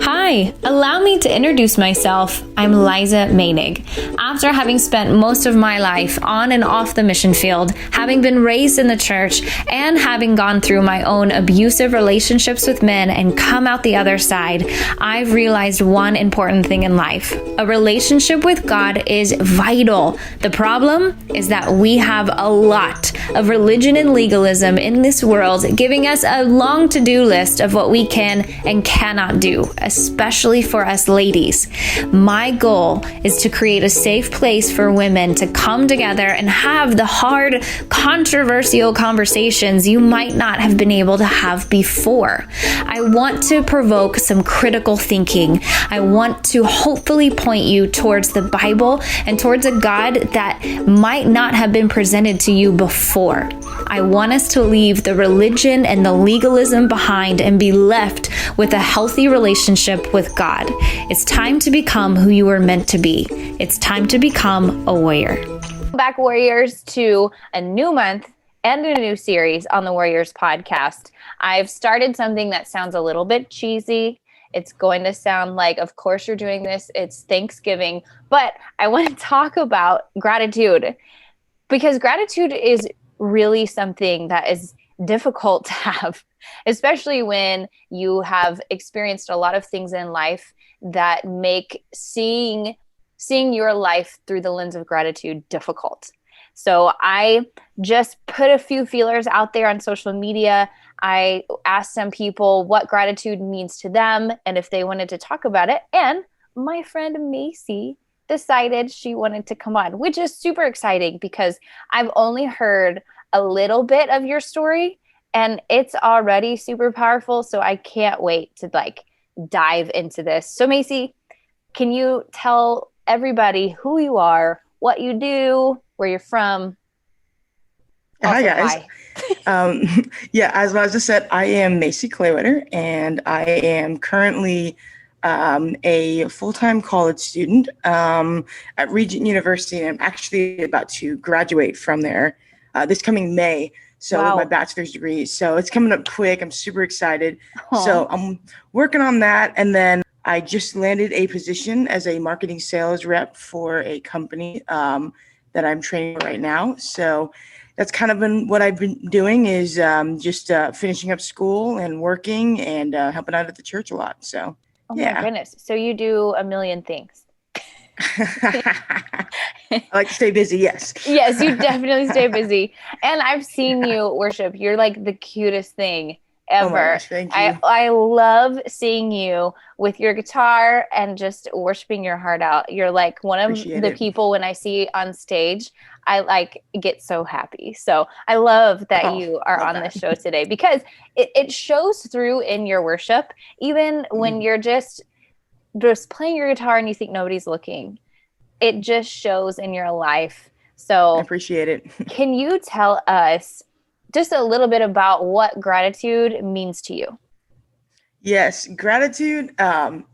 Hi, allow me to introduce myself. I'm Liza Meynig. After having spent most of my life on and off the mission field, having been raised in the church, and having gone through my own abusive relationships with men and come out the other side, I've realized one important thing in life. A relationship with God is vital. The problem is that we have a lot of religion and legalism in this world, giving us a long to-do list of what we can and cannot do, especially for us ladies. My goal is to create a safe place for women to come together and have the hard, controversial conversations you might not have been able to have before. I want to provoke some critical thinking. I want to hopefully point you towards the Bible and towards a God that might not have been presented to you before. I want us to leave the religion and the legalism behind and be left with a healthy relationship with God. It's time to become who you were meant to be. It's time to become a warrior. Back, Warriors, to a new month and a new series on the Warriors podcast. I've started something that sounds a little bit cheesy. It's going to sound like, of course you're doing this. It's Thanksgiving, but I want to talk about gratitude, because gratitude is really something that is difficult to have, especially when you have experienced a lot of things in life that make seeing your life through the lens of gratitude difficult. So I just put a few feelers out there on social media. I asked some people what gratitude means to them and if they wanted to talk about it. And my friend Macy decided she wanted to come on, which is super exciting because I've only heard a little bit of your story and it's already super powerful. So I can't wait to dive into this. So Macy, can you tell everybody who you are, what you do, where you're from? Hi guys. As Liza said, I am Maci Klawetter, and I am currently a full-time college student at Regent University, and I'm actually about to graduate from there this coming May. So Wow. With my bachelor's degree. So it's coming up quick. I'm super excited. Aww. So I'm working on that. And then I just landed a position as a marketing sales rep for a company that I'm training right now. So that's kind of been what I've been doing, is just finishing up school and working and helping out at the church a lot. So, My goodness. So you do a million things. I like to stay busy. Yes. Yes, you definitely stay busy. And I've seen you worship. You're like the cutest thing ever. Oh my gosh, thank you. I love seeing you with your guitar and just worshiping your heart out. You're like one of the people when I see on stage, I get so happy. So I love that you are on this show today, because it shows through in your worship, even when you're just playing your guitar and you think nobody's looking. It just shows in your life. So I appreciate it. Can you tell us just a little bit about what gratitude means to you? Yes, gratitude, gratitude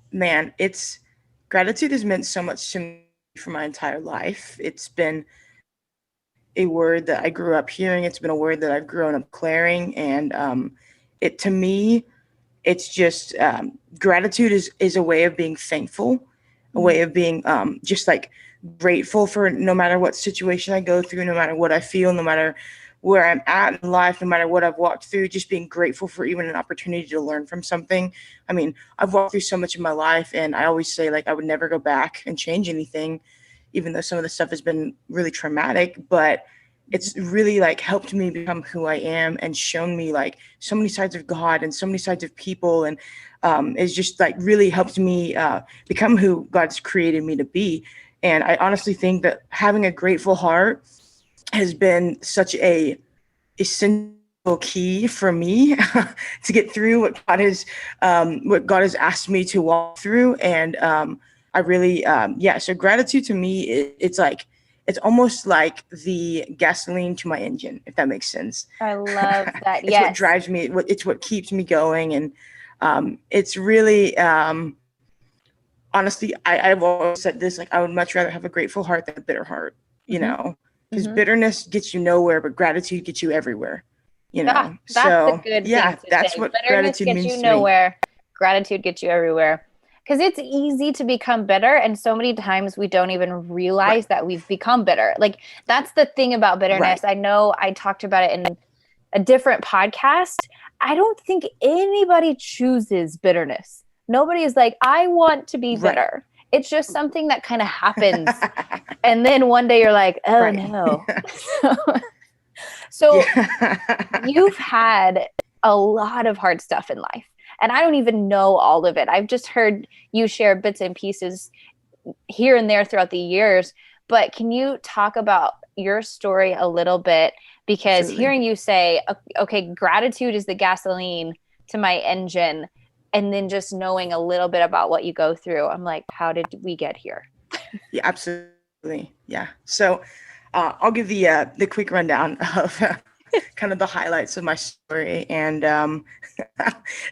has meant so much to me for my entire life. It's been a word that I grew up hearing. It's been a word that I've grown up declaring. And to me, it's just gratitude is a way of being thankful, a way of being just grateful for no matter what situation I go through, no matter what I feel, no matter where I'm at in life, no matter what I've walked through, just being grateful for even an opportunity to learn from something. I mean, I've walked through so much in my life, and I always say I would never go back and change anything, even though some of the stuff has been really traumatic, but it's really helped me become who I am and shown me so many sides of God and so many sides of people. And it's just really helped me become who God's created me to be. And I honestly think that having a grateful heart has been such a essential key for me to get through what God has asked me to walk through. And I really, so gratitude to me, it's almost like the gasoline to my engine, if that makes sense. I love that. It's what drives me. It's what keeps me going. And it's really, honestly, I've always said this, I would much rather have a grateful heart than a bitter heart, you know, because bitterness gets you nowhere, but gratitude gets you everywhere, you know. That's a good thing to that's say. what Bitterness gratitude gets means you to me. nowhere. Gratitude gets you everywhere. Because it's easy to become bitter. And so many times we don't even realize that we've become bitter. Like, that's the thing about bitterness. I know I talked about it in a different podcast. I don't think anybody chooses bitterness. Nobody is like, I want to be bitter. It's just something that kind of happens. And then one day you're like, oh no. So you've had a lot of hard stuff in life. And I don't even know all of it. I've just heard you share bits and pieces here and there throughout the years. But can you talk about your story a little bit? Because hearing you say, okay, gratitude is the gasoline to my engine, and then just knowing a little bit about what you go through, I'm like, how did we get here? Yeah, absolutely. Yeah. So I'll give the quick rundown of kind of the highlights of my story. And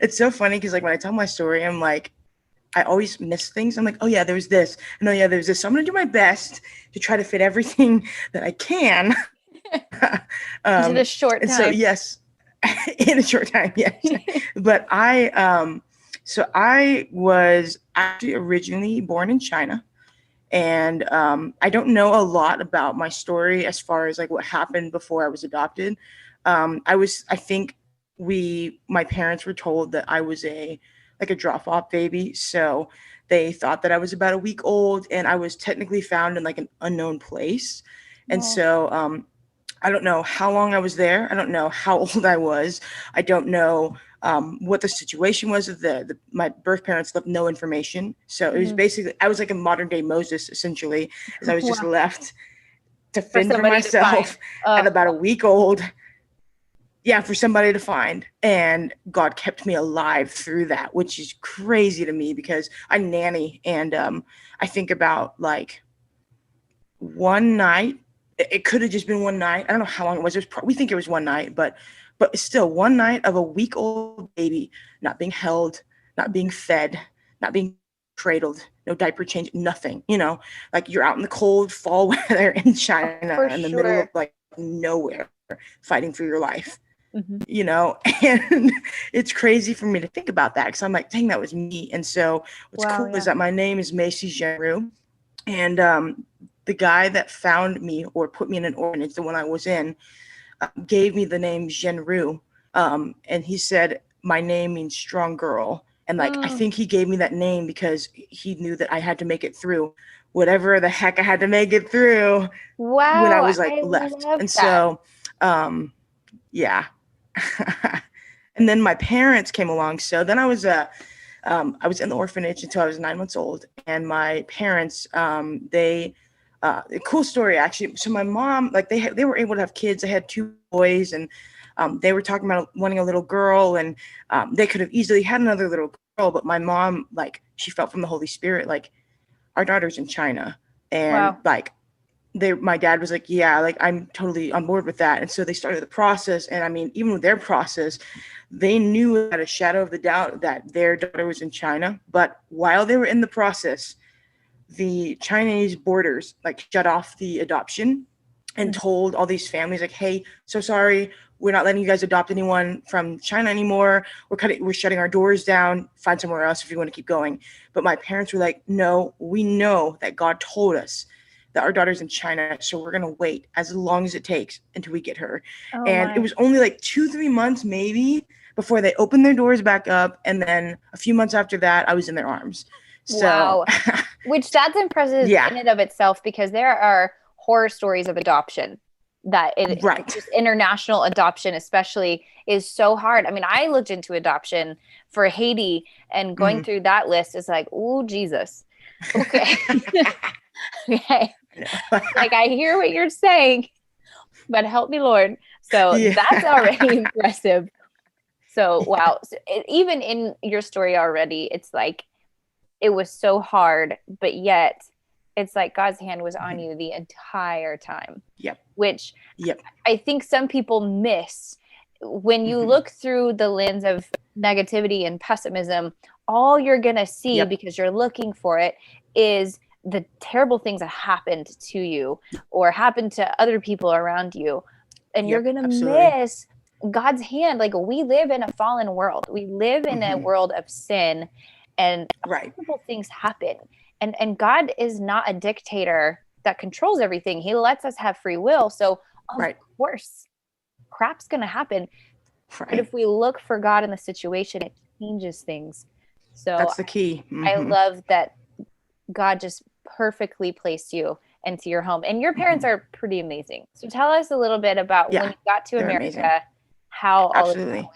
it's so funny because like when I tell my story, I'm like, I always miss things. I'm like, oh yeah, there's this. And oh yeah, there's this. So I'm going to do my best to try to fit everything that I can. In a short time. So yes, in a short time, yes. But I was actually originally born in China. And I don't know a lot about my story as far as like what happened before I was adopted. I think my parents were told that I was a drop-off baby. So they thought that I was about a week old, and I was technically found in like an unknown place. And so I don't know how long I was there. I don't know how old I was. I don't know what the situation was. My birth parents left no information. So it was basically, I was like a modern day Moses, essentially, as I was just left to fend for myself at about a week old. Yeah, for somebody to find. And God kept me alive through that, which is crazy to me because I nanny. And I think about like one night, it could have just been one night. I don't know how long it was. We think it was one night, but still one night of a week old baby, not being held, not being fed, not being cradled, no diaper change, nothing, like you're out in the cold fall weather in China in the middle of like nowhere fighting for your life, and it's crazy for me to think about that. Cause I'm like, dang, that was me. And so what's cool is that my name is Macy, and the guy that found me or put me in an orphanage, the one I was in, gave me the name Zhenru. And he said, my name means strong girl. And like, I think he gave me that name because he knew that I had to make it through whatever the heck I had to make it through when I was like left. And so, yeah. And then my parents came along. So then I was in the orphanage until I was 9 months old. And my parents, a cool story actually. So my mom, like they were able to have kids. They had 2 boys, and they were talking about wanting a little girl, and they could have easily had another little girl. But my mom, like, she felt from the Holy Spirit, like, our daughter's in China, and like my dad was like, yeah, like I'm totally on board with that. And so they started the process. And I mean, even with their process, they knew without a shadow of the doubt that their daughter was in China. But while they were in the process, the Chinese borders like shut off the adoption and told all these families like, hey, so sorry, we're not letting you guys adopt anyone from China anymore. We're shutting our doors down. Find somewhere else if you want to keep going. But my parents were like, no, we know that God told us that our daughter's in China, so we're going to wait as long as it takes until we get her. It was only like 2-3 months maybe before they opened their doors back up. And then a few months after that, I was in their arms. So, Which that's impressive in and of itself, because there are horror stories of adoption that just international adoption especially is so hard. I mean, I looked into adoption for Haiti, and going through that list is like, oh, Jesus. Okay. Okay. Like, I hear what you're saying, but help me, Lord. So that's already impressive. So, wow. So even in your story already, it's like, it was so hard, but yet it's like God's hand was on you the entire time. Which I think some people miss. When you look through the lens of negativity and pessimism, all you're going to see, because you're looking for it, is the terrible things that happened to you or happened to other people around you. And you're going to miss God's hand, like we live in a fallen world. We live in a world of sin, and horrible things happen. And God is not a dictator that controls everything. He lets us have free will. So of course, crap's going to happen. But if we look for God in the situation, it changes things. So that's the key. I love that God just perfectly placed you into your home. And your parents are pretty amazing. So tell us a little bit about when you got to America, amazing. How all of that went.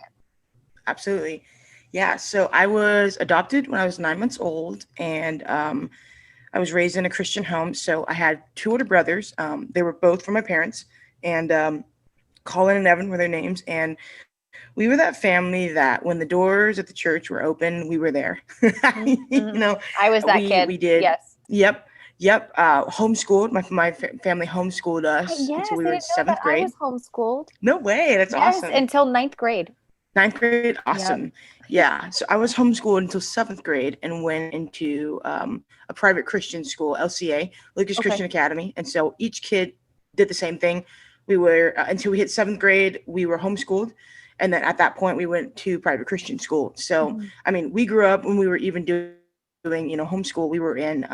Absolutely. Yeah. So I was adopted when I was 9 months old, and I was raised in a Christian home. So I had 2 older brothers. They were both from my parents, and Colin and Evan were their names. And we were that family that when the doors at the church were open, we were there. You know, I was that kid. We did. Yes. Yep. Homeschooled. My family homeschooled us until we were in 7th grade. I was homeschooled. No way. That's awesome. Until 9th grade. 9th grade. Awesome. Yep. Yeah. So I was homeschooled until 7th grade and went into a private Christian school, LCA, Lucas Christian Academy. And so each kid did the same thing. We were, until we hit 7th grade, we were homeschooled. And then at that point, we went to private Christian school. So, I mean, we grew up when we were even doing, homeschool. We were in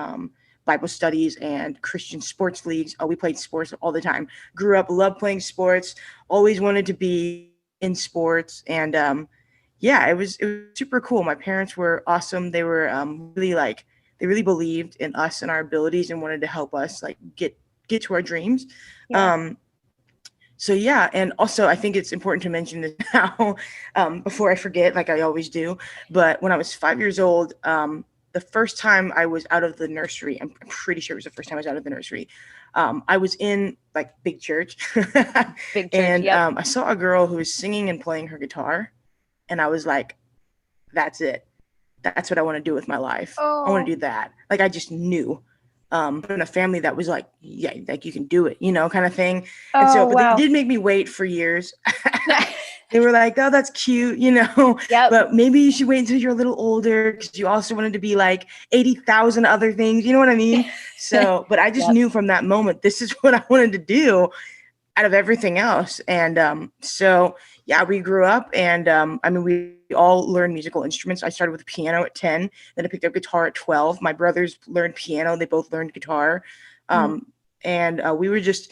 Bible studies and Christian sports leagues. We played sports all the time. Grew up, loved playing sports, always wanted to be in sports. And it was super cool. My parents were awesome. They were they really believed in us and our abilities and wanted to help us get to our dreams. Yeah. And also I think it's important to mention this now before I forget, like I always do. But when I was 5 years old, the first time I was out of the nursery, I'm pretty sure it was the first time I was out of the nursery. I was in big church, and I saw a girl who was singing and playing her guitar, and I was like, "That's it. That's what I want to do with my life. I want to do that." I just knew. In a family that was you can do it, kind of thing. And so, but they did make me wait for years. They were like, "Oh, that's cute, but maybe you should wait until you're a little older because you also wanted to be 80,000 other things." You know what I mean? So, but I just knew from that moment, this is what I wanted to do out of everything else. And we grew up, and we all learned musical instruments. I started with piano at 10, then I picked up guitar at 12. My brothers learned piano. They both learned guitar. And we were just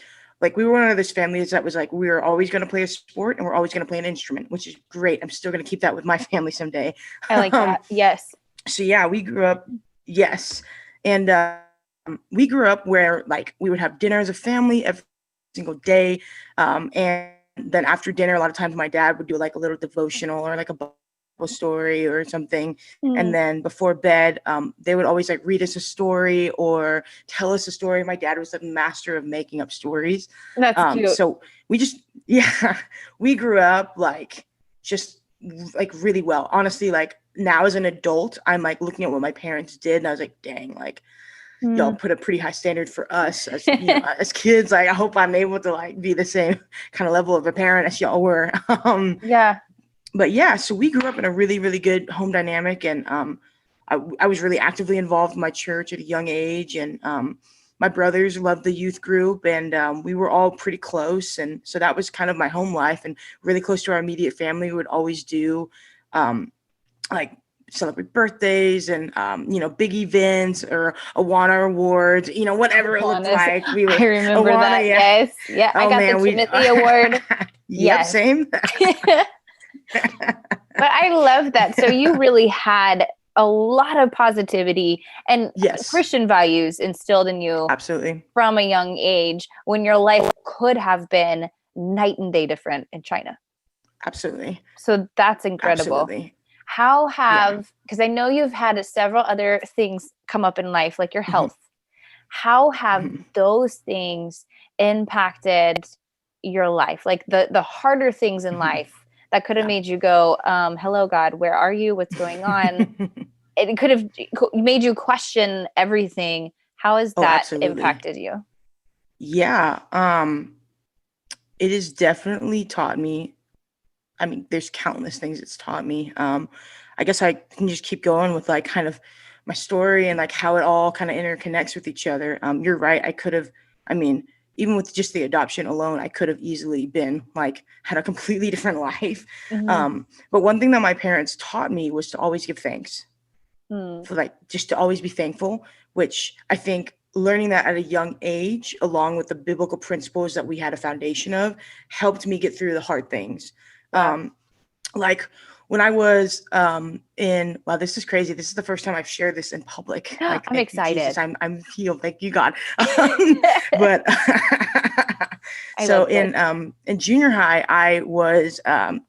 we were one of those families that was we were always going to play a sport and we're always going to play an instrument, which is great. I'm still going to keep that with my family someday. I like that. Yes. So we grew up. Yes. And we grew up where we would have dinner as a family every single day. And then after dinner, a lot of times my dad would do a little devotional or a Bible story or something. And then before bed, they would always read us a story or tell us a story. My dad was a master of making up stories. That's cute. So we just, we grew up really well. Honestly, now as an adult, I'm looking at what my parents did and I was like, dang, y'all put a pretty high standard for us as, as kids. I hope I'm able to be the same kind of level of a parent as y'all were. But so we grew up in a really, really good home dynamic. And I was really actively involved in my church at a young age. And my brothers loved the youth group, and we were all pretty close. And so that was kind of my home life, and really close to our immediate family. We would always do celebrate birthdays and big events or Awana awards, whatever it looked like. We would, I remember Awana, that. Yes. Yeah. I got the Timothy Award. Yes. Same. But I love that. So you really had a lot of positivity and Christian values instilled in you. Absolutely. From a young age, when your life could have been night and day different in China. Absolutely. So that's incredible. Absolutely. How have, because I know you've had several other things come up in life, like your health. How have those things impacted your life? The harder things in life that could have made you go, hello, God, where are you? What's going on? It could have made you question everything. How has that impacted you? Yeah. It has definitely taught me. There's countless things it's taught me. I guess I can just keep going with kind of my story and how it all kind of interconnects with each other. You're right. I could have, even with just the adoption alone, I could have easily been like, had a completely different life. Mm-hmm. But one thing that my parents taught me was to always give thanks, Mm. for like, just to always be thankful, which I think learning that at a young age, along with the biblical principles that we had a foundation of, helped me get through the hard things. Wow. Like when I was wow, this is crazy. This is the first time I've shared this in public. Like, I'm thank you, Jesus. excited. I'm healed. Thank you, God. But I so love this. in junior high, I was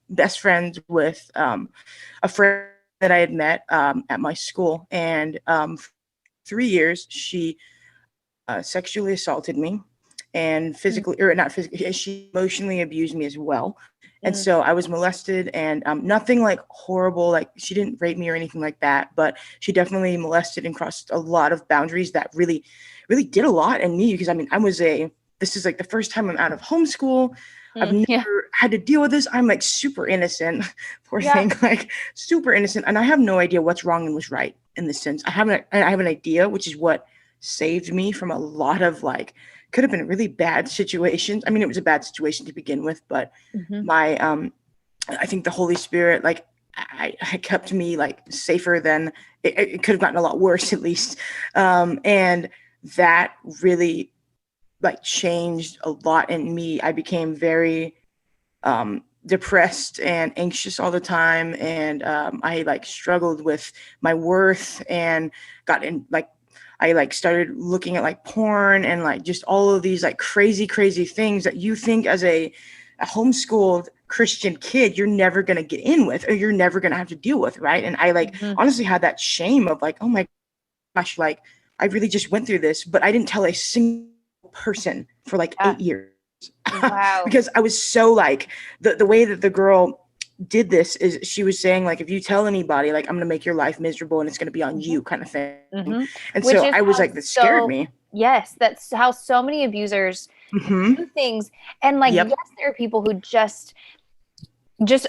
best friends with a friend that I had met at my school, and for 3 years she sexually assaulted me and Mm. physically, or not physically, she emotionally abused me as well. And Mm. so I was molested, and nothing like horrible, like she didn't rape me or anything like that, but she definitely molested and crossed a lot of boundaries that really, really did a lot in me. Because I mean, this is like the first time I'm out of homeschool. I've Mm. Yeah. never had to deal with this. I'm like super innocent, poor Yeah. thing, like super innocent. And I have no idea what's wrong and what's right in this sense. I have an idea, which is what saved me from a lot of like, could have been really bad situations. I mean, it was a bad situation to begin with, but Mm-hmm. my I think the Holy Spirit, like, I kept me like safer than it could have gotten a lot worse, at least. And that really like changed a lot in me. I became very depressed and anxious all the time, and I like struggled with my worth, and got in like, I like started looking at like porn and like just all of these like crazy, crazy things that you think as a homeschooled Christian kid, you're never going to get in with, or you're never going to have to deal with. Right. And I like Mm-hmm. honestly had that shame of like, oh my gosh, like I really just went through this, but I didn't tell a single person for like Yeah. 8 years. Wow. Because I was so like, the way that the girl did this is she was saying like, if you tell anybody, like I'm gonna make your life miserable and it's gonna be on Mm-hmm. you, kind of thing. Mm-hmm. And Which so is I was how like, this scared so, me. yes, that's how so many abusers Hmm. do things. And like, Yep. yes, there are people who just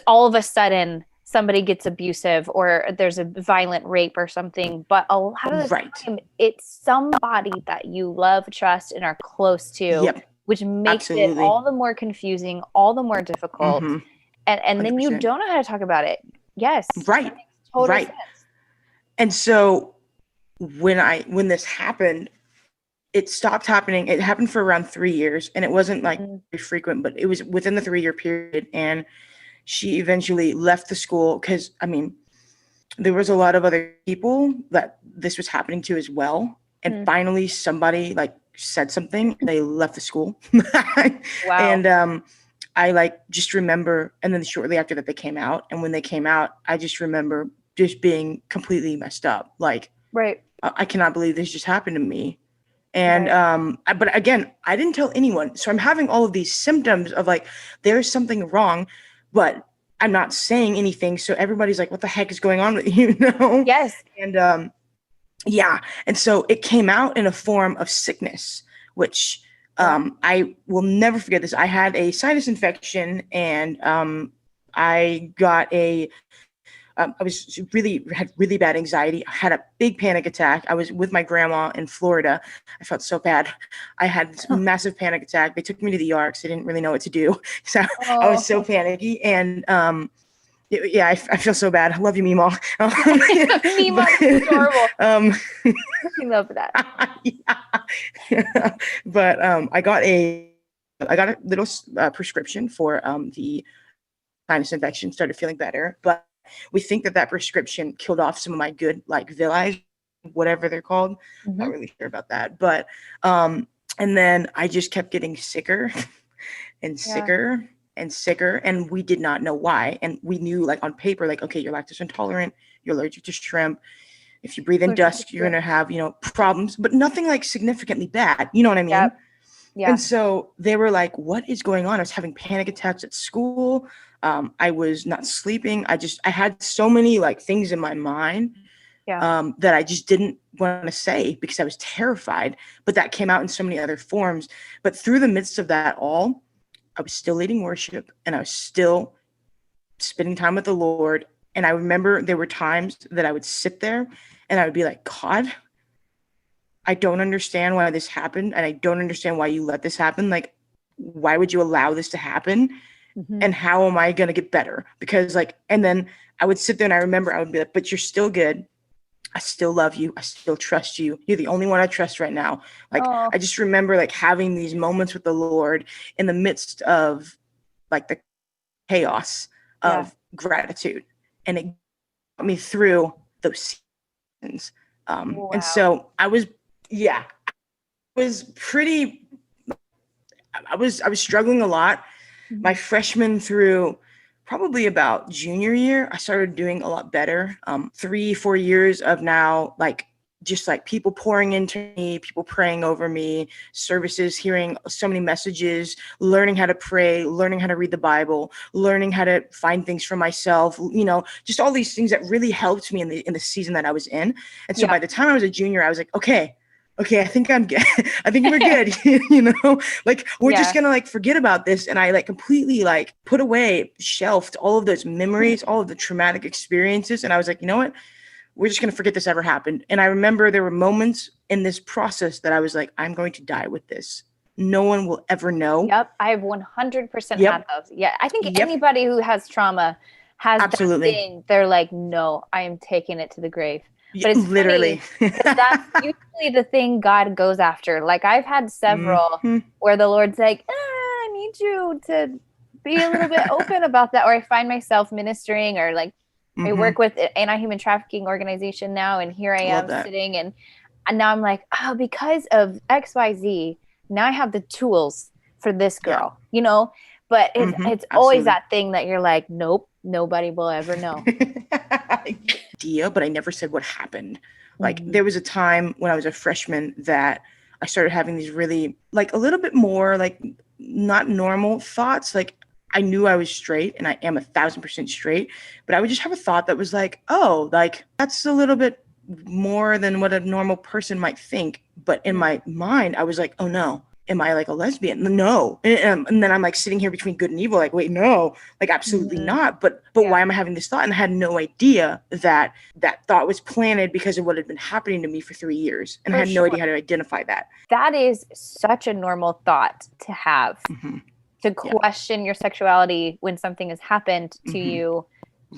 all of a sudden somebody gets abusive or there's a violent rape or something, but a lot of the Right. time it's somebody that you love, trust, and are close to, Yep. which makes it Absolutely. all the more confusing, all the more difficult. Hmm. And then you 100%. don't know how to talk about it. Yes. Right. That makes total Right. sense. And so when this happened, it stopped happening. It happened for around 3 years, and it wasn't like Mm. very frequent, but it was within the 3 year period. And she eventually left the school because, I mean, there was a lot of other people that this was happening to as well. And Mm. finally, somebody like said something. They left the school, Wow. and I like just remember. And then shortly after that, they came out. And when they came out, I just remember just being completely messed up. Like, Right. I cannot believe this just happened to me. And Right. but again, I didn't tell anyone. So I'm having all of these symptoms of like, there's something wrong, but I'm not saying anything. So everybody's like, what the heck is going on with you? Yes. And yeah. And so it came out in a form of sickness, which I will never forget this. I had a sinus infection, and I got I had really bad anxiety. I had a big panic attack. I was with my grandma in Florida. I felt so bad. I had this massive panic attack. They took me to the ER because they didn't really know what to do. So I was so panicky. And yeah, I feel so bad. I love you, Meemaw. Mima is adorable. Um, I love that. yeah. But I got a little prescription for the sinus infection. Started feeling better, but we think that prescription killed off some of my good like villi, whatever they're called. Mm-hmm. Not really sure about that, but and then I just kept getting sicker and sicker and sicker, and we did not know why. And we knew like on paper, like, okay, you're lactose intolerant, you're allergic to shrimp. If you breathe in dust, you're gonna have, problems, but nothing like significantly bad. You know what I mean? Yep. Yeah. And so they were like, what is going on? I was having panic attacks at school. I was not sleeping. I had so many like things in my mind that I just didn't want to say because I was terrified, but that came out in so many other forms. But through the midst of that all, I was still leading worship, and I was still spending time with the Lord. And I remember there were times that I would sit there and I would be like, God, I don't understand why this happened. And I don't understand why you let this happen. Like, why would you allow this to happen? And how am I going to get better? Because like, and then I would sit there and I remember I would be like, but you're still good. I still love you. I still trust you. You're the only one I trust right now. Like, I just remember like having these moments with the Lord in the midst of like the chaos of gratitude. And it got me through those seasons. And so I was struggling a lot. My freshman through probably about junior year, I started doing a lot better. 3-4 years of now, like just like people pouring into me, people praying over me, services, hearing so many messages, learning how to pray, learning how to read the Bible, learning how to find things for myself, you know, just all these things that really helped me in the season that I was in. And so by the time I was a junior, I was like, okay, I think I'm good. I think we're good. You know, like we're just going to like forget about this. And I like completely like put away, shelved all of those memories, all of the traumatic experiences. And I was like, you know what? We're just going to forget this ever happened. And I remember there were moments in this process that I was like, I'm going to die with this. No one will ever know. Yep. I've 100% had those. Yeah. I think anybody who has trauma has that thing. They're like, no, I am taking it to the grave. But it's literally that's usually the thing God goes after. Like I've had several where the Lord's like, I need you to be a little bit open about that. Or I find myself ministering or like I work with an anti-human trafficking organization now. And here I am sitting and now I'm like, oh, because of XYZ, now I have the tools for this girl, you know, but it's always that thing that you're like, nope, nobody will ever know. But I never said what happened. Like there was a time when I was a freshman that I started having these really like a little bit more like not normal thoughts. Like I knew I was straight and I am 1,000% straight, but I would just have a thought that was like, oh, like that's a little bit more than what a normal person might think. But in my mind, I was like, oh no. Am I like a lesbian? No. And then I'm like sitting here between good and evil, like, wait, no, like absolutely not. But why am I having this thought? And I had no idea that that thought was planted because of what had been happening to me for 3 years. And I had no idea how to identify that. That is such a normal thought to have, to question your sexuality when something has happened to you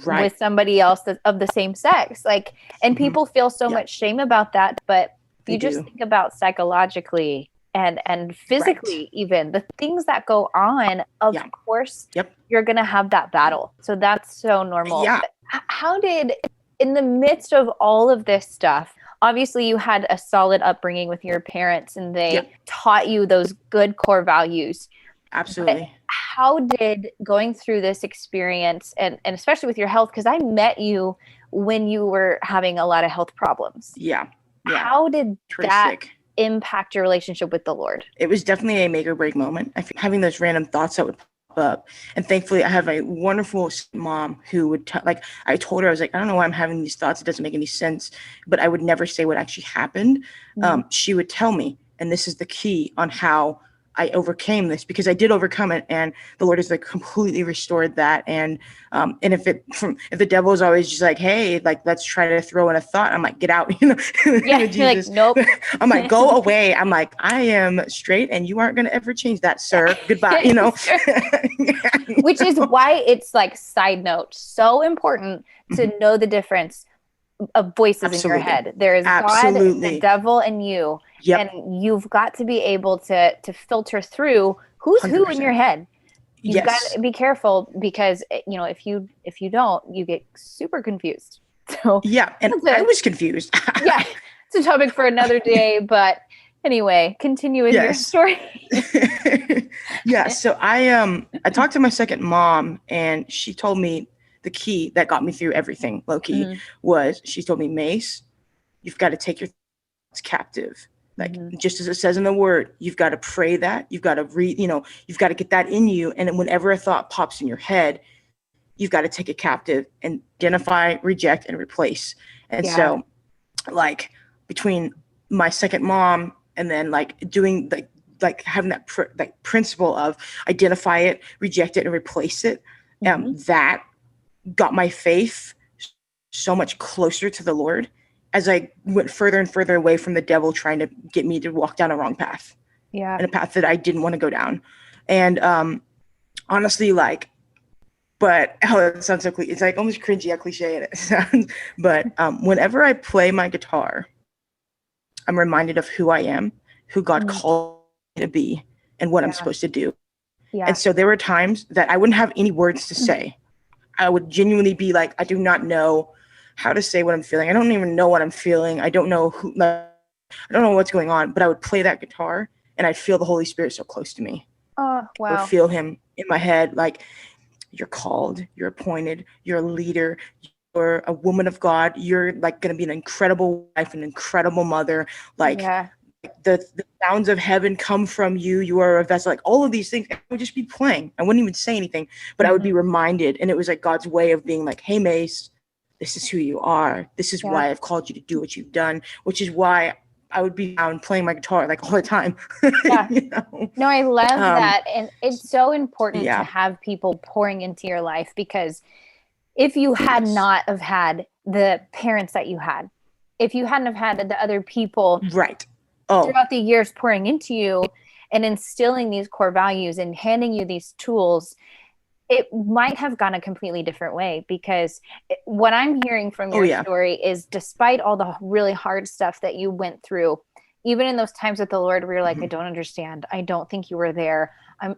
with somebody else that's of the same sex. Like, and people feel so much shame about that. But you just think about psychologically and physically, even the things that go on, of course, you're going to have that battle. So that's so normal. Yeah. How did, in the midst of all of this stuff, obviously you had a solid upbringing with your parents and they taught you those good core values. Absolutely. But how did going through this experience and especially with your health, because I met you when you were having a lot of health problems. Yeah. How did that impact your relationship with the Lord? It was definitely a make or break moment. I think having those random thoughts that would pop up, and thankfully I have a wonderful mom who would like, I told her, I was like, I don't know why I'm having these thoughts. It doesn't make any sense, but I would never say what actually happened. She would tell me, and this is the key on how I overcame this, because I did overcome it, and the Lord has like completely restored that. And if the devil is always just like, hey, like let's try to throw in a thought, I'm like, get out, you know. Yeah, you're like, nope. I'm like, go away. I'm like, I am straight, and you aren't gonna ever change that, sir. Goodbye, you know. Which is why it's like, side note, so important to know the difference of voices in your head. There is God, the devil, and you. And you've got to be able to filter through who's 100%. Who in your head. You've got to be careful, because you know, if you don't, you get super confused. So and I was confused. It's a topic for another day, but anyway, continue with your story. So I talked to my second mom, and she told me the key that got me through everything, low key, was she told me, Mace, you've got to take your thoughts captive. Like, just as it says in the word, you've got to pray that, you've got to read, you know, you've got to get that in you. And whenever a thought pops in your head, you've got to take it captive and identify, reject, and replace. And so like between my second mom and then like doing like having that principle of identify it, reject it, and replace it, that got my faith so much closer to the Lord. as I went further and further away from the devil trying to get me to walk down a wrong path. Yeah. And a path that I didn't want to go down. And honestly, like, but it sounds so it's like almost cringy how cliche it sounds. But whenever I play my guitar, I'm reminded of who I am, who God called me to be, and what I'm supposed to do. Yeah. And so there were times that I wouldn't have any words to say. I would genuinely be like, I do not know how to say what I'm feeling. I don't even know what I'm feeling. I don't know I don't know what's going on, but I would play that guitar and I'd feel the Holy Spirit so close to me. Oh, wow. Or feel him in my head, like, you're called, you're appointed, you're a leader, you're a woman of God, you're like going to be an incredible wife, an incredible mother, like the sounds of heaven come from you, you are a vessel, like all of these things. I would just be playing. I wouldn't even say anything, but I would be reminded. And it was like God's way of being like, hey, Mace, this is who you are. This is why I've called you to do what you've done, which is why I would be down playing my guitar like all the time. Yeah. You know? No, I love that. And it's so important Yeah. to have people pouring into your life, because if you had not have had the parents that you had, if you hadn't have had the other people throughout the years pouring into you and instilling these core values and handing you these tools, it might have gone a completely different way. Because what I'm hearing from your story is, despite all the really hard stuff that you went through, even in those times with the Lord where you're like, I don't understand, I don't think you were there,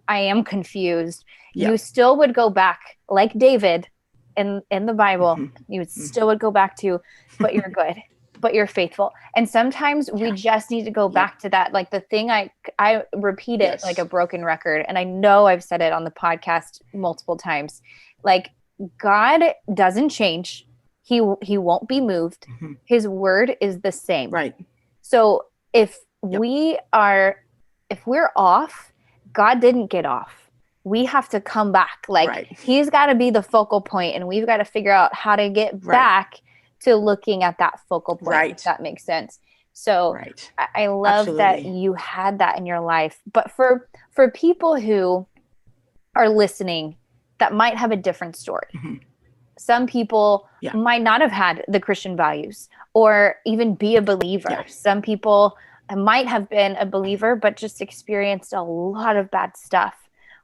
I am confused, you still would go back, like David in the Bible, you would still would go back to, but you're good, but you're faithful. And sometimes we just need to go back to that. Like the thing I repeat it like a broken record. And I know I've said it on the podcast multiple times. Like, God doesn't change. He won't be moved. His word is the same. Right. So if we're off, God didn't get off. We have to come back. Like he's got to be the focal point, and we've got to figure out how to get back to looking at that focal point, if that makes sense. So I love that you had that in your life. But for people who are listening that might have a different story, some people might not have had the Christian values or even be a believer. Some people might have been a believer, but just experienced a lot of bad stuff.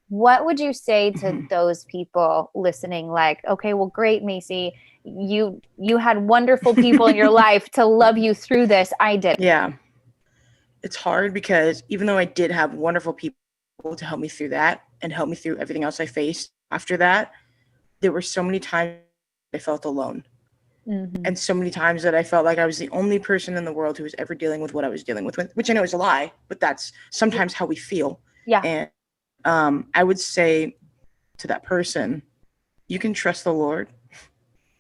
What would you say to those people listening? Like, okay, well, great, Macy, you had wonderful people in your life to love you through this. I did. Yeah. It's hard because even though I did have wonderful people to help me through that and help me through everything else I faced after that, there were so many times I felt alone. And so many times that I felt like I was the only person in the world who was ever dealing with what I was dealing with, which I know is a lie, but that's sometimes how we feel. Yeah. And I would say to that person, you can trust the Lord.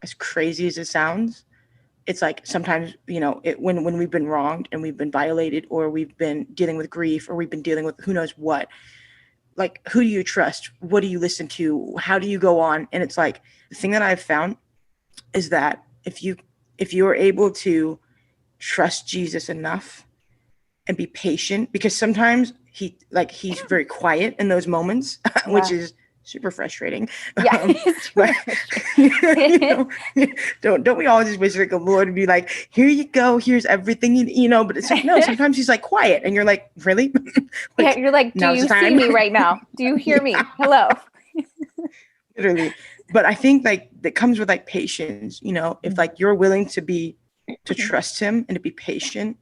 As crazy as it sounds, it's like sometimes, you know, when we've been wronged and we've been violated, or we've been dealing with grief, or we've been dealing with who knows what, like, who do you trust? What do you listen to? How do you go on? And it's like, the thing that I've found is that if you are able to trust Jesus enough and be patient, because sometimes he's very quiet in those moments, which is super frustrating. But, you know, don't we all just wish like the Lord would be like, here you go, here's everything, you know, but it's like, no, sometimes he's like quiet and you're like, really? Like, you're like, do you see me right now? Do you hear me? Hello. Literally. But I think like that comes with like patience, you know, if like you're willing to trust him and to be patient,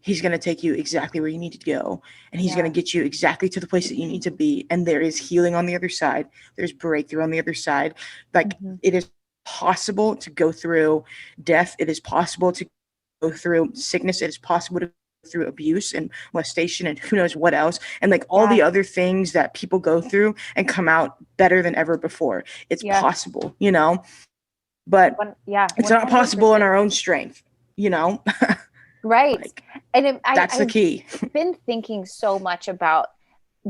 he's going to take you exactly where you need to go. And he's going to get you exactly to the place that you need to be. And there is healing on the other side. There's breakthrough on the other side. Like it is possible to go through death. It is possible to go through sickness. It is possible to go through abuse and molestation and who knows what else. And like all the other things that people go through and come out better than ever before. It's possible, you know, but it's not possible in our own strength, you know? Right. Like, and that's the key. I've been thinking so much about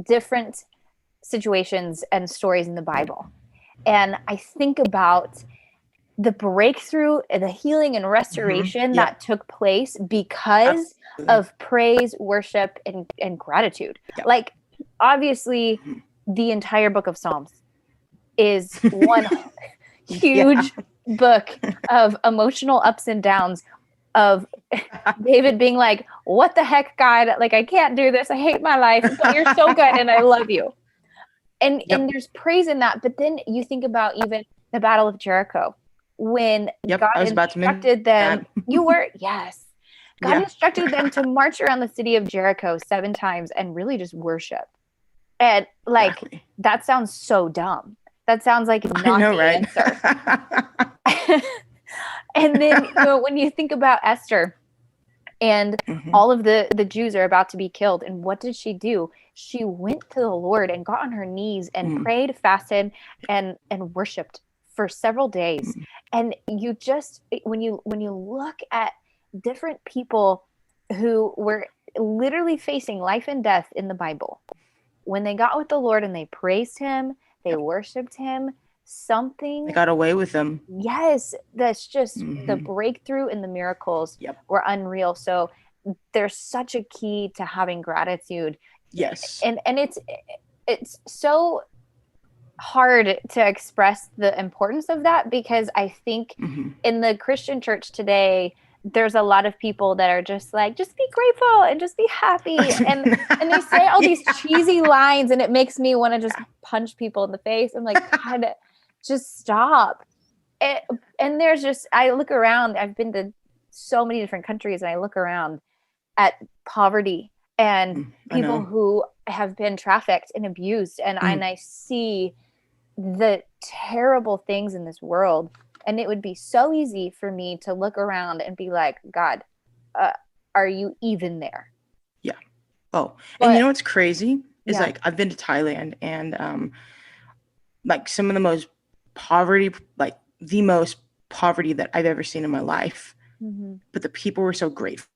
different situations and stories in the Bible. And I think about the breakthrough and the healing and restoration that took place because of praise, worship, and gratitude. Like, obviously, the entire book of Psalms is one huge book of emotional ups and downs. of David being like, what the heck, God? Like, I can't do this. I hate my life, but you're so good and I love you. And there's praise in that. But then you think about even the Battle of Jericho, when God instructed them, God instructed them to march around the city of Jericho 7 times and really just worship. And like, that sounds so dumb. That sounds like not the answer. And then, when you think about Esther and all of the Jews are about to be killed, and what did she do? She went to the Lord and got on her knees and prayed, fasted, and worshiped for several days. And you just, when you look at different people who were literally facing life and death in the Bible, when they got with the Lord and they praised him, they worshiped him, they got away with them. Yes, that's just the breakthrough and the miracles were unreal. So there's such a key to having gratitude. Yes. And it's so hard to express the importance of that, because I think in the Christian church today, there's a lot of people that are just like, just be grateful and just be happy. And they say all these cheesy lines, and it makes me want to just punch people in the face. I'm like, God, just stop. And there's just, I look around, I've been to so many different countries, and I look around at poverty and people who have been trafficked and abused. And I see the terrible things in this world. And it would be so easy for me to look around and be like, God, are you even there? Yeah. Oh, and you know what's crazy is like, I've been to Thailand, and like some of the most poverty that I've ever seen in my life. But the people were so grateful.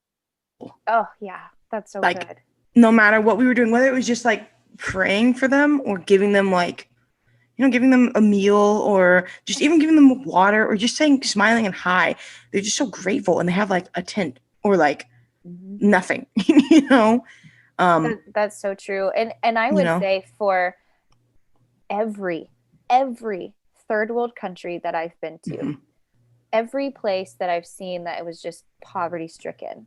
Oh yeah, that's so like, good. No matter what we were doing, whether it was just like praying for them or giving them like, giving them a meal, or just even giving them water, or just smiling and hi. They're just so grateful, and they have like a tent or like nothing, That's so true. And I would say for every third world country that I've been to, every place that I've seen that it was just poverty stricken,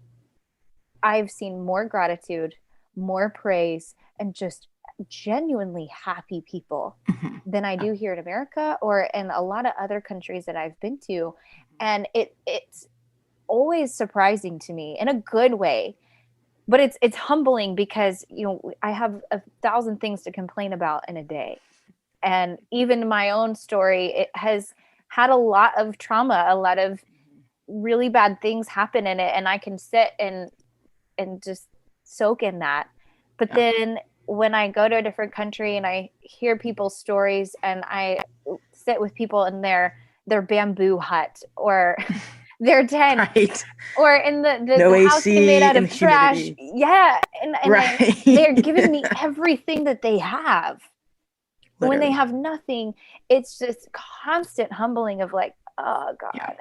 I've seen more gratitude, more praise, and just genuinely happy people than I do here in America or in a lot of other countries that I've been to. And it's always surprising to me in a good way, but it's humbling, because I have 1,000 things to complain about in a day. And even my own story, it has had a lot of trauma, a lot of really bad things happen in it, and I can sit and just soak in that. But then when I go to a different country and I hear people's stories, and I sit with people in their bamboo hut or their tent, or in the house they made out of trash. Humidity. Yeah. And they're giving me everything that they have. Literally. When they have nothing, it's just constant humbling of like, oh God. Yeah.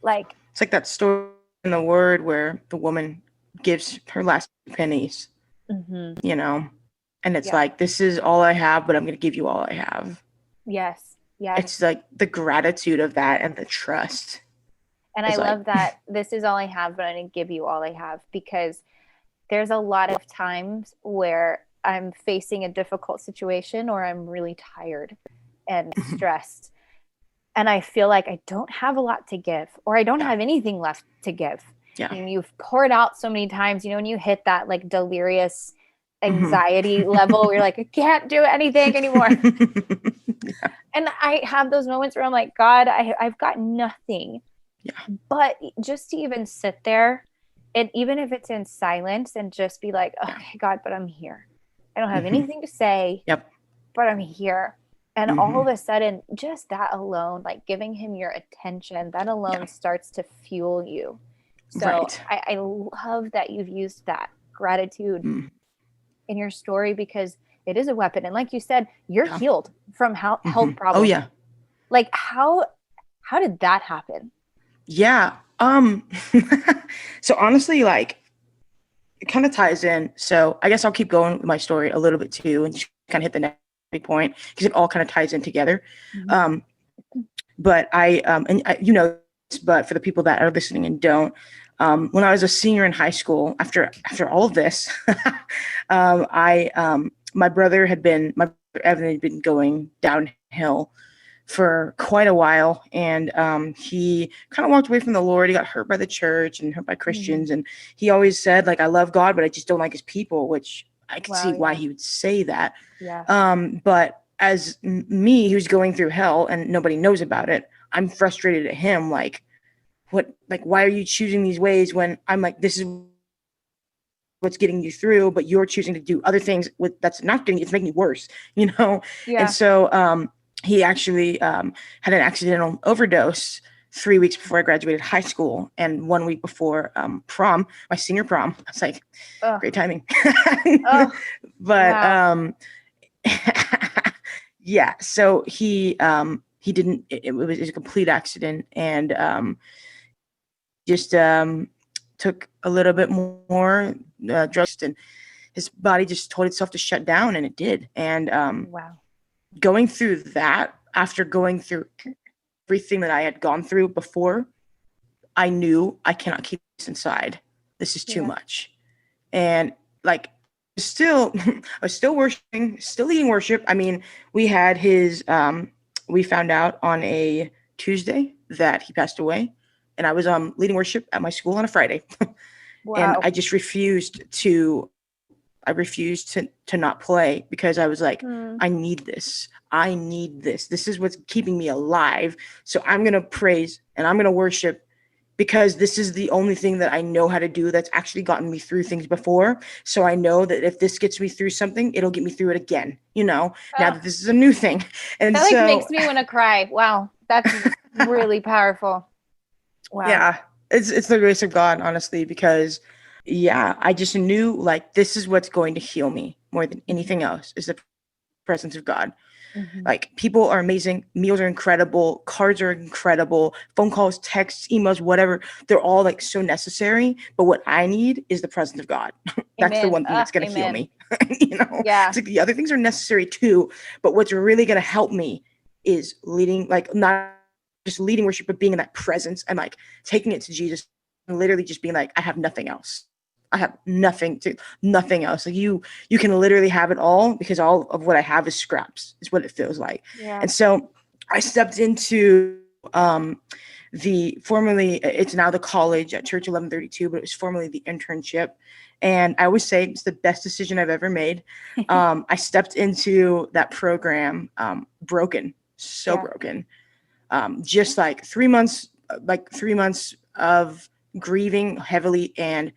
Like, it's like that story in the Word where the woman gives her last pennies, and it's like, this is all I have, but I'm going to give you all I have. Yes. It's like the gratitude of that and the trust. And I love that this is all I have, but I'm going to give you all I have, because there's a lot of times where I'm facing a difficult situation, or I'm really tired and stressed, and I feel like I don't have a lot to give, or I don't have anything left to give. Yeah. And you've poured out so many times, when you hit that like delirious anxiety level where you're like, I can't do anything anymore. And I have those moments where I'm like, God, I've got nothing. Yeah. But just to even sit there, and even if it's in silence, and just be like, okay, God, but I'm here. I don't have anything to say, but I'm here. And all of a sudden, just that alone, like giving him your attention, that alone starts to fuel you. So I love that you've used that gratitude in your story, because it is a weapon. And like you said, you're healed from health problems. Oh yeah. Like how did that happen? Yeah. So honestly, like, it kind of ties in. So I guess I'll keep going with my story a little bit too, and just kind of hit the next big point, because it all kind of ties in together. But but for the people that are listening and don't, When I was a senior in high school, after all of this, my brother Evan had been going downhill for quite a while, and he kind of walked away from the Lord. He got hurt by the church and hurt by Christians, and he always said, like, I love God, but I just don't like his people, which I could see why he would say that. But as me, who's going through hell and nobody knows about it, I'm frustrated at him, like, why are you choosing these ways when I'm like, this is what's getting you through, but you're choosing to do other things that's not getting, it's making it worse, And so he actually had an accidental overdose 3 weeks before I graduated high school, and 1 week before prom, my senior prom. It's like, great timing. But yeah, so he didn't, it was a complete accident, and just took a little bit more drugs, and his body just told itself to shut down, and it did. And going through that, after going through everything that I had gone through before, I knew I cannot keep this inside. This is too much. And like, I was still worshiping, still leading worship. I mean, we had we found out on a Tuesday that he passed away, and I was leading worship at my school on a Friday. And I just refused to not play, because I was like, I need this. This is what's keeping me alive. So I'm going to praise and I'm going to worship, because this is the only thing that I know how to do that's actually gotten me through things before. So I know that if this gets me through something, it'll get me through it again, now that this is a new thing. And that makes me want to cry. Wow. That's really powerful. Wow. Yeah. It's the grace of God, honestly, because I just knew, like, this is what's going to heal me more than anything else, is the presence of God. Like, people are amazing. Meals are incredible. Cards are incredible. Phone calls, texts, emails, whatever. They're all like so necessary. But what I need is the presence of God. That's the one thing that's going to heal me. It's like the other things are necessary too. But what's really going to help me is leading, like, not just leading worship, but being in that presence and like taking it to Jesus and literally just being like, I have nothing else. I have nothing else. Like, you can literally have it all, because all of what I have is scraps, is what it feels like. And so I stepped into it's now the college at Church 1132, but it was formerly the internship. And I always say it's the best decision I've ever made. I stepped into that program broken, broken. Just like 3 months, of grieving heavily, and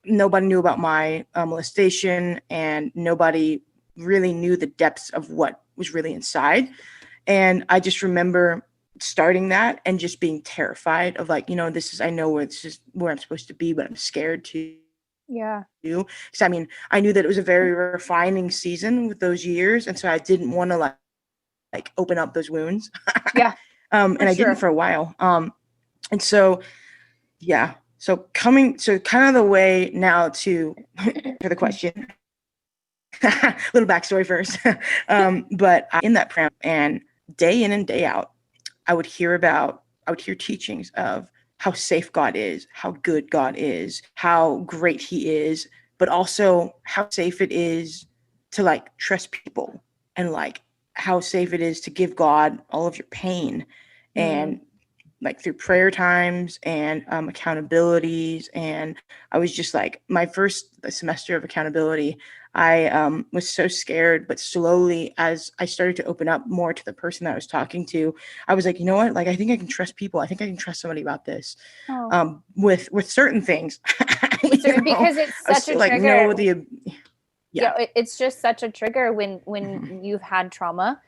nobody knew about my molestation, and nobody really knew the depths of what was really inside. And I just remember starting that and just being terrified of, like, I know this is where I'm supposed to be, but I'm scared to do. Because I mean, I knew that it was a very refining season with those years, and so I didn't want to like open up those wounds. And I didn't for a while. And so So kind of the way now to for the question, little backstory first. But in that program, and day in and day out, I would hear teachings of how safe God is, how good God is, how great he is, but also how safe it is to like trust people, and like how safe it is to give God all of your pain, and like through prayer times and accountabilities. And I was just like, my first semester of accountability, I was so scared, but slowly, as I started to open up more to the person that I was talking to, I was like, you know what? Like, I think I can trust people. I think I can trust somebody about this. With certain things. Because it's such a trigger. It's just such a trigger when you've had trauma.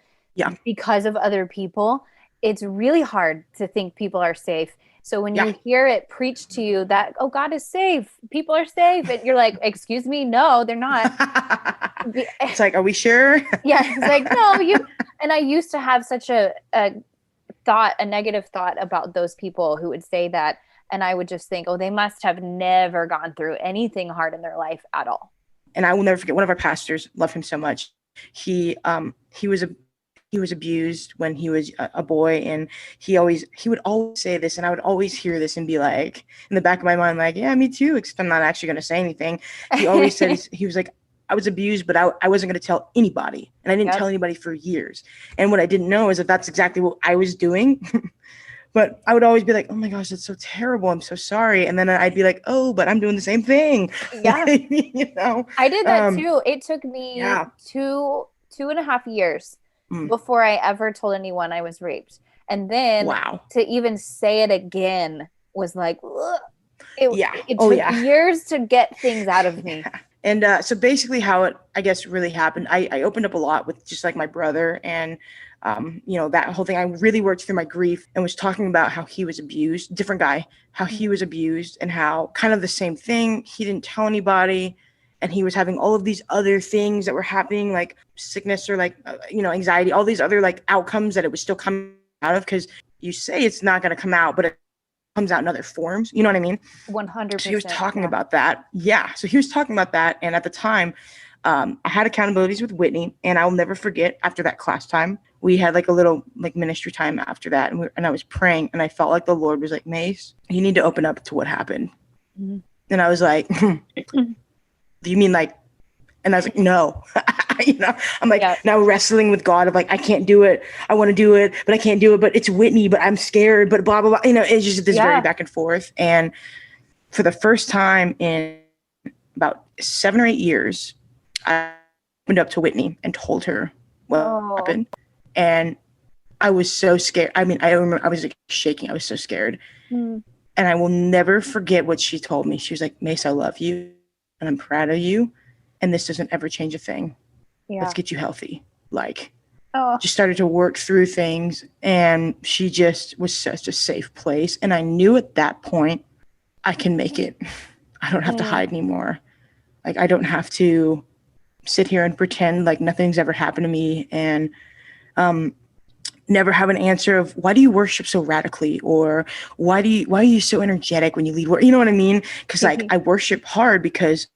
Because of other people. It's really hard to think people are safe. So when you hear it preached to you that, oh, God is safe, people are safe, and you're like, excuse me, no, they're not. It's like, are we sure? It's like, no, and I used to have such a negative thought about those people who would say that. And I would just think, oh, they must have never gone through anything hard in their life at all. And I will never forget, one of our pastors, love him so much. He he was abused when he was a boy, and he would always say this, and I would always hear this and be like, in the back of my mind, like, yeah, me too, except I'm not actually going to say anything. He always said, he was like, I was abused, but I wasn't going to tell anybody, and I didn't tell anybody for years. And what I didn't know is that that's exactly what I was doing. But I would always be like, oh my gosh, that's so terrible, I'm so sorry. And then I'd be like, oh, but I'm doing the same thing. Yeah. You know, I did that too. It took me 2.5 years before I ever told anyone I was raped. And then to even say it again was like, ugh. It took years to get things out of me. Yeah. And so basically how it, I guess, really happened, I opened up a lot with just like my brother, and you know, that whole thing. I really worked through my grief and was talking about how he was abused, different guy, how he was abused, and how kind of the same thing. He didn't tell anybody, and he was having all of these other things that were happening, like sickness or like, you know, anxiety, all these other like outcomes that it was still coming out of, because you say it's not going to come out, but it comes out in other forms. You know what I mean? 100%. So he was talking about that. Yeah. So he was talking about that. And at the time, I had accountabilities with Whitney, and I'll never forget, after that class time, we had like a little like ministry time after that. And I was praying, and I felt like the Lord was like, Mace, you need to open up to what happened. Mm-hmm. And I was like, do you mean like, and I was like, no, you know, I'm like now wrestling with God of like, I can't do it. I want to do it, but I can't do it. But it's Whitney, but I'm scared, but blah, blah, blah. You know, it's just this very back and forth. And for the first time in about 7 or 8 years, I opened up to Whitney and told her what happened. And I was so scared. I mean, I remember I was like shaking. I was so scared. And I will never forget what she told me. She was like, Mace, I love you, and I'm proud of you. And this doesn't ever change a thing. Yeah. Let's get you healthy. Like, just started to work through things. And she just was such a safe place. And I knew at that point, I can make it. I don't have to hide anymore. Like, I don't have to sit here and pretend like nothing's ever happened to me, and never have an answer of, why do you worship so radically? Or why are you so energetic when you lead worship? You know what I mean? Because like I worship hard because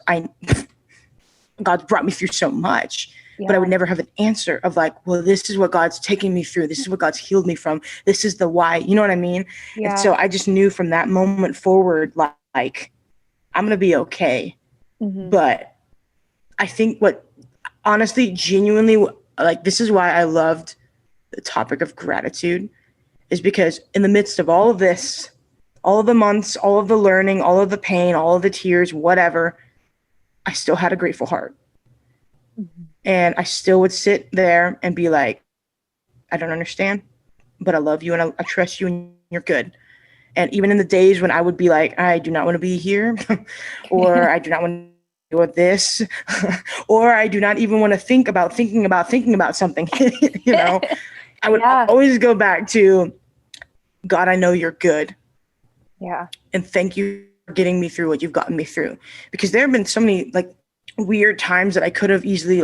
God's brought me through so much, but I would never have an answer of like, well, this is what God's taking me through. This is what God's healed me from. This is the why. You know what I mean? Yeah. And so I just knew from that moment forward, like I'm going to be okay. Mm-hmm. But I think honestly, genuinely, like, this is why I loved the topic of gratitude, is because in the midst of all of this, all of the months, all of the learning, all of the pain, all of the tears, whatever, I still had a grateful heart. Mm-hmm. And I still would sit there and be like, I don't understand, but I love you, and I trust you, and you're good. And even in the days when I would be like, I do not want to be here, or I do not want to do this, or I do not even want to thinking about something, you know, I would always go back to, God, I know you're good. Yeah. And thank you for getting me through what you've gotten me through. Because there have been so many like weird times that I could have easily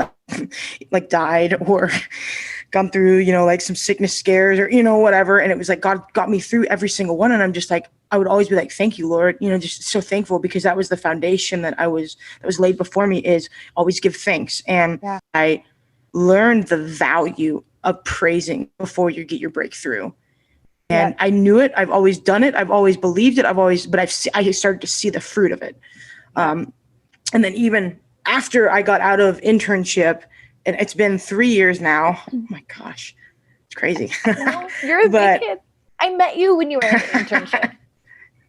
like died or gone through, you know, like some sickness scares or, you know, whatever. And it was like, God got me through every single one. And I'm just like, I would always be like, thank you, Lord, you know, just so thankful, because that was the foundation that was laid before me, is always give thanks. And I learned the value of praising before you get your breakthrough. And I knew it. I've always done it. I've always believed it. I started to see the fruit of it. And then even after I got out of internship, and it's been 3 years now. Oh my gosh, it's crazy. You're a big kid. I met you when you were in internship.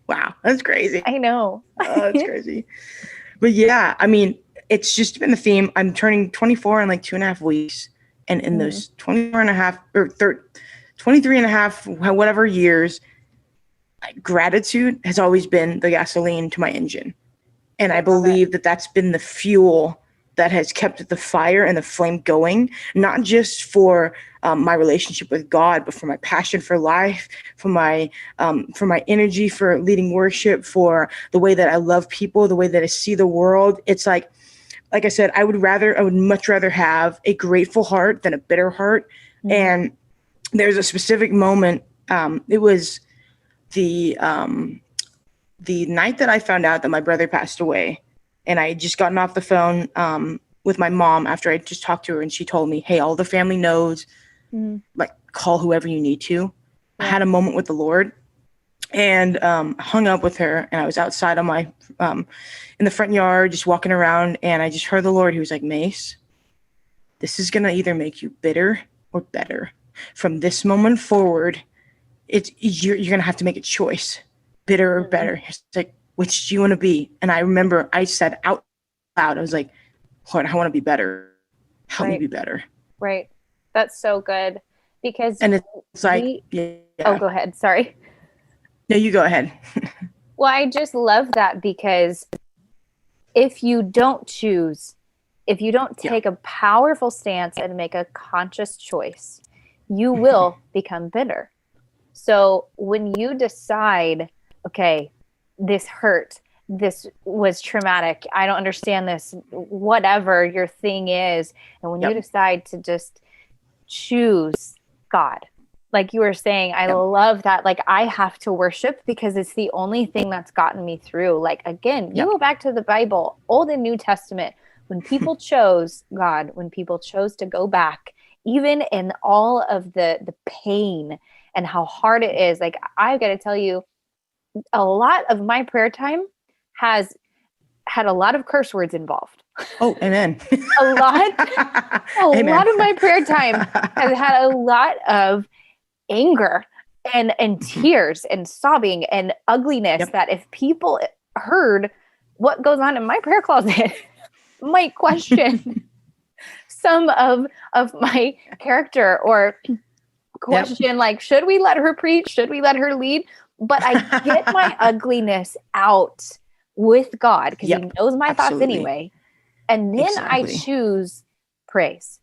Wow, that's crazy. I know. Oh, that's crazy. But yeah, I mean, it's just been the theme. I'm turning 24 in like 2.5 weeks. And in those 24 and a half or 23 and a half, whatever years, gratitude has always been the gasoline to my engine. And I believe that that's been the fuel that has kept the fire and the flame going, not just for my relationship with God, but for my passion for life, for my energy, for leading worship, for the way that I love people, the way that I see the world. It's like I said, I would much rather have a grateful heart than a bitter heart. Mm-hmm. And there's a specific moment. It was the night that I found out that my brother passed away. And I had just gotten off the phone with my mom after I just talked to her, and she told me, hey, all the family knows like call whoever you need to. I had a moment with the Lord and hung up with her, and I was outside on my in the front yard just walking around, and I just heard the Lord. He was like, Mace, this is gonna either make you bitter or better. From this moment forward, you're gonna have to make a choice, bitter or better. It's like, which do you want to be? And I remember I said out loud, I was like, Lord, I want to be better. Help me be better. Right. That's so good. Because and it's like Oh, go ahead. Sorry. No, you go ahead. Well, I just love that, because if you don't choose, if you don't take a powerful stance and make a conscious choice, you will become bitter. So when you decide, okay, this hurt, this was traumatic, I don't understand this, whatever your thing is, and when you decide to just choose God, like you were saying, I love that. Like, I have to worship because it's the only thing that's gotten me through. Like, again, you go back to the Bible, Old and New Testament, when people chose God, when people chose to go back, even in all of the pain and how hard it is, like, I've got to tell you, a lot of my prayer time has had a lot of curse words involved. Oh, amen. a lot of my prayer time has had a lot of anger and tears and sobbing and ugliness that if people heard what goes on in my prayer closet might question some of my character, or question like, should we let her preach? Should we let her lead? But I get my ugliness out with God, because he knows my thoughts anyway. And then I choose praise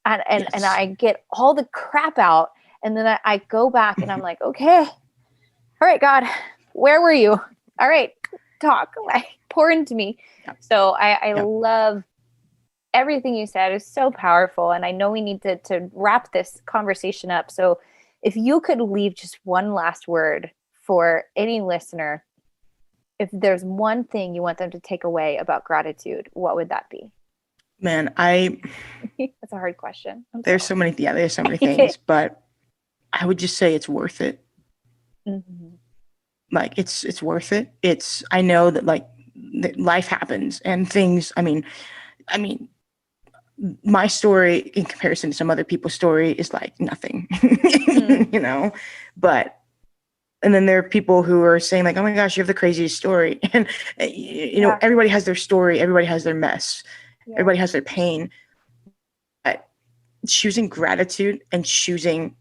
and I get all the crap out. And then I go back and I'm like, okay, all right, God, where were you? All right, talk, like, pour into me. So I love everything you said. Is so powerful. And I know we need to wrap this conversation up. So if you could leave just one last word for any listener, if there's one thing you want them to take away about gratitude, what would that be? Man, that's a hard question. There's so many things, but I would just say it's worth it. Like, it's worth it. I know that, like, that life happens and things, I mean, my story in comparison to some other people's story is like nothing, you know, and then there are people who are saying like, oh my gosh, you have the craziest story. And, you know, everybody has their story. Everybody has their mess. Everybody has their pain. But choosing gratitude and choosing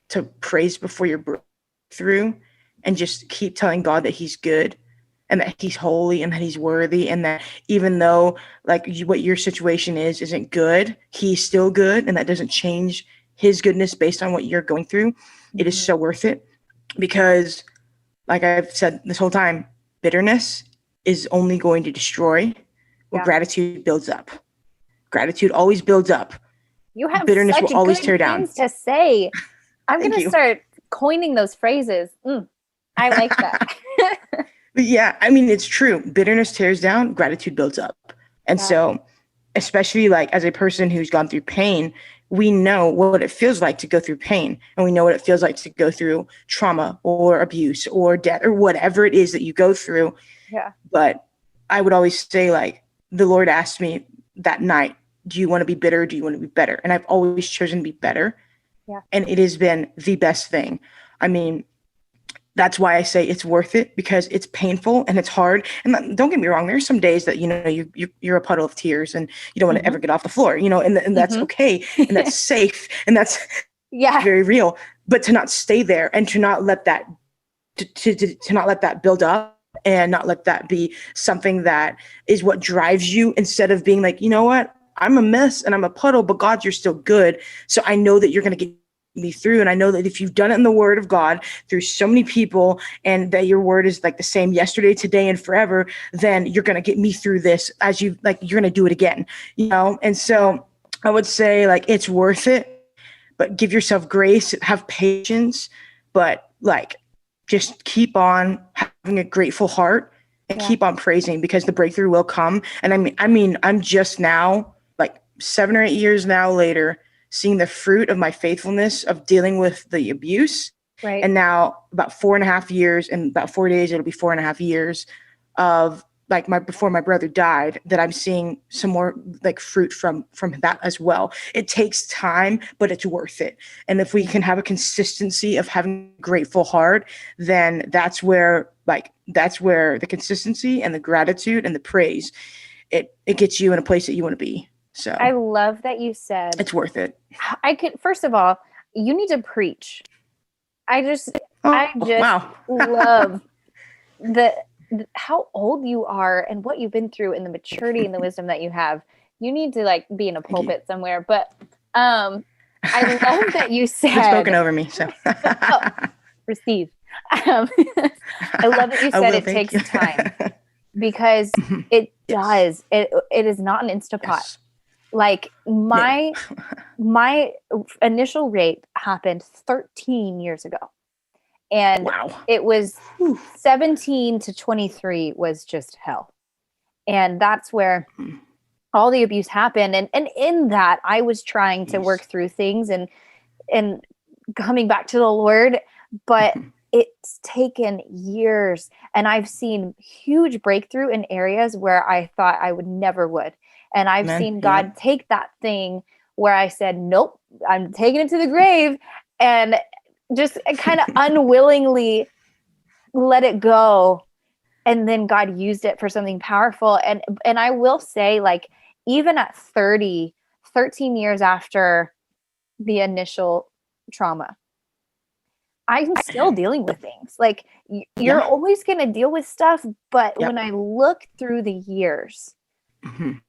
to praise before your breakthrough and just keep telling God that he's good and that he's holy and that he's worthy, and that even though like what your situation isn't good, he's still good, and that doesn't change his goodness based on what you're going through. It is so worth it, because like I've said this whole time, bitterness is only going to destroy what gratitude builds up. Gratitude always builds up. You have bitterness such will always good tear down. things to say. I'm going to start coining those phrases. I like that. Yeah, I mean, it's true. Bitterness tears down, gratitude builds up. And so, especially like as a person who's gone through pain, we know what it feels like to go through pain, and we know what it feels like to go through trauma or abuse or death or whatever it is that you go through. Yeah. But I would always say, like, the Lord asked me that night, do you want to be bitter or do you want to be better? And I've always chosen to be better. Yeah. And it has been the best thing. I mean, that's why I say it's worth it, because it's painful and it's hard. And don't get me wrong, there's some days that, you know, you're a puddle of tears and you don't want to ever get off the floor, you know, and that's okay. And that's safe. And that's very real. But to not stay there and to not let that, to not let that build up and not let that be something that is what drives you, instead of being like, you know what, I'm a mess and I'm a puddle, but God, you're still good. So I know that you're going to get me through. And I know that if you've done it in the word of God through so many people, and that your word is like the same yesterday, today, and forever, then you're going to get me through this, as you like, you're going to do it again, you know? And so I would say, like, it's worth it, but give yourself grace, have patience, but like, just keep on having a grateful heart and keep on praising, because the breakthrough will come. And I mean, I'm just now, like 7 or 8 years now later, seeing the fruit of my faithfulness of dealing with the abuse. Right. And now about 4.5 years, and about 4 days, it'll be 4.5 years of like before my brother died, that I'm seeing some more like fruit from that as well. It takes time, but it's worth it. And if we can have a consistency of having a grateful heart, then that's where the consistency and the gratitude and the praise, it gets you in a place that you want to be. So I love that you said it's worth it. First of all, you need to preach. I just Wow. love how old you are and what you've been through and the maturity and the wisdom that you have. You need to like be in a pulpit somewhere. But I love that you said it's spoken over me. So receive. I love that you said it takes time, because it does. It is not an Instapot. Yes. Like my initial rape happened 13 years ago. And it was 17 to 23 was just hell. And that's where all the abuse happened. And in that, I was trying to work through things and coming back to the Lord, but it's taken years. And I've seen huge breakthrough in areas where I thought I would. And I've seen God take that thing where I said, nope, I'm taking it to the grave, and just kind of unwillingly let it go. And then God used it for something powerful. And I will say, like, even at 13 years after the initial trauma, I'm still dealing with things. Like, you're always going to deal with stuff. But when I look through the years,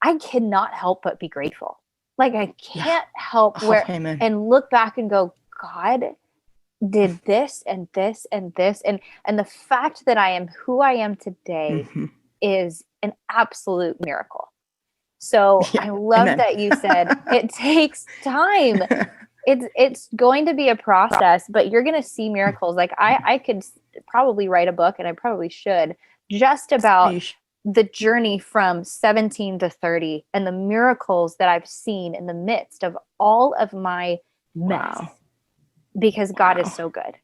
I cannot help but be grateful. Like, I can't help and look back and go, God did this and this and this. And the fact that I am who I am today is an absolute miracle. So I love that you said it takes time. It's going to be a process, but you're going to see miracles. Like I could probably write a book, and I probably should, just about the journey from 17 to 30 and the miracles that I've seen in the midst of all of my mess. Because God is so good.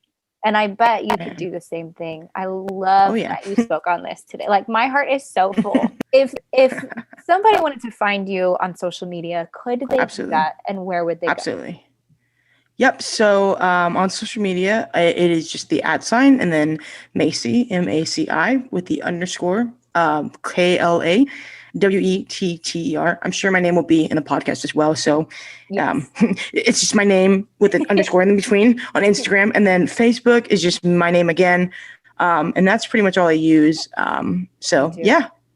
And I bet you could do the same thing. I love that you spoke on this today. Like, my heart is so full. If somebody wanted to find you on social media, could they do that? And where would they go? Yep. So on social media, it is just the @ and then Macy, Maci, with the _ KLAWETTER. I'm sure my name will be in the podcast as well. So it's just my name with an underscore in between on Instagram. And then Facebook is just my name again. And that's pretty much all I use.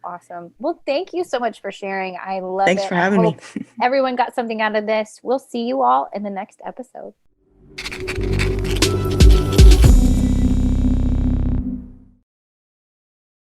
Awesome. Well, thank you so much for sharing. I love it. Thanks for having me. Everyone got something out of this. We'll see you all in the next episode.